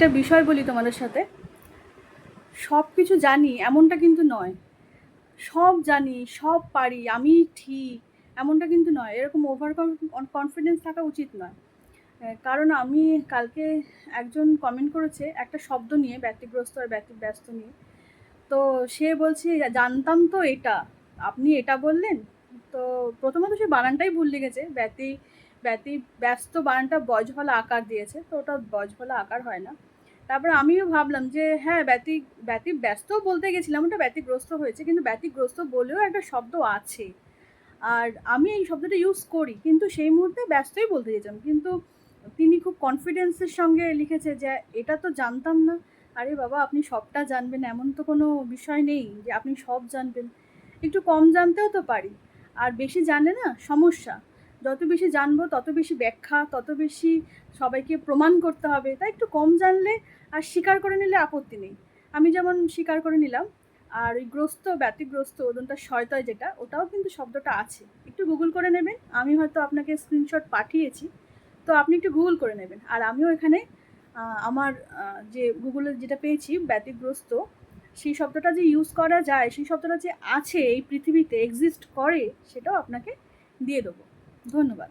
একটা বিষয় বলি তোমাদের সাথে, সব কিছু জানি এমনটা কিন্তু নয়, সব জানি সব পারি আমি ঠিক এমনটা কিন্তু নয়, এরকম ওভার কনফিডেন্স থাকা উচিত নয়। কারণ আমি কালকে একজন কমেন্ট করেছে একটা শব্দ নিয়ে, ব্যতিগ্রস্ত আর ব্যতিব্যস্ত নিয়ে। তো সে বলছে জানতাম তো এটা, আপনি এটা বললেন। তো প্রথমত সে বানানটাই ভুল লিখেছে, ব্যতি ব্যস্ত বানানটা বজফলা আকার দিয়েছে, তো ওটা বজফলা আকার হয় না। তারপরে আমিও ভাবলাম যে হ্যাঁ, ব্যতিব্যস্ত বলতে গেছিলাম, ওটা ব্যতিগ্রস্ত হয়েছে, কিন্তু ব্যতিগ্রস্ত বলেও একটা শব্দ আছে, আর আমি এই শব্দটা ইউজ করি, কিন্তু সেই মুহূর্তে ব্যস্তই বলতে চেয়েছিলাম। কিন্তু তিনি খুব কনফিডেন্সের সঙ্গে লিখেছে যে এটা তো জানতাম না। আরে বাবা, আপনি সবটা জানবেন এমন তো কোনো বিষয় নেই যে আপনি সব জানবেন, একটু কম জানতেও তো পারি। আর বেশি জানলে না সমস্যা, যত বেশি জানবো তত বেশি ব্যাখ্যা, তত বেশি সবাইকে প্রমাণ করতে হবে, তাই একটু কম জানলে আর স্বীকার করে নিলে আপত্তি নেই। আমি যেমন স্বীকার করে নিলাম। আর ওই গ্রস্ত, ব্যতিগ্রস্ত ওদনটা শয়তয় যেটা, ওটাও কিন্তু শব্দটা আছে, একটু গুগল করে নেবেন। আমি হয়তো আপনাকে স্ক্রিনশট পাঠিয়েছি, তো আপনি একটু গুগল করে নেবেন। আর আমিও এখানে আমার যে গুগলে যেটা পেয়েছি ব্যতিগ্রস্ত, সেই শব্দটা যে ইউজ করা যায়, সেই শব্দটা যে আছে এই পৃথিবীতে এক্সিস্ট করে, সেটাও আপনাকে দিয়ে দেবো। ধন্যবাদ।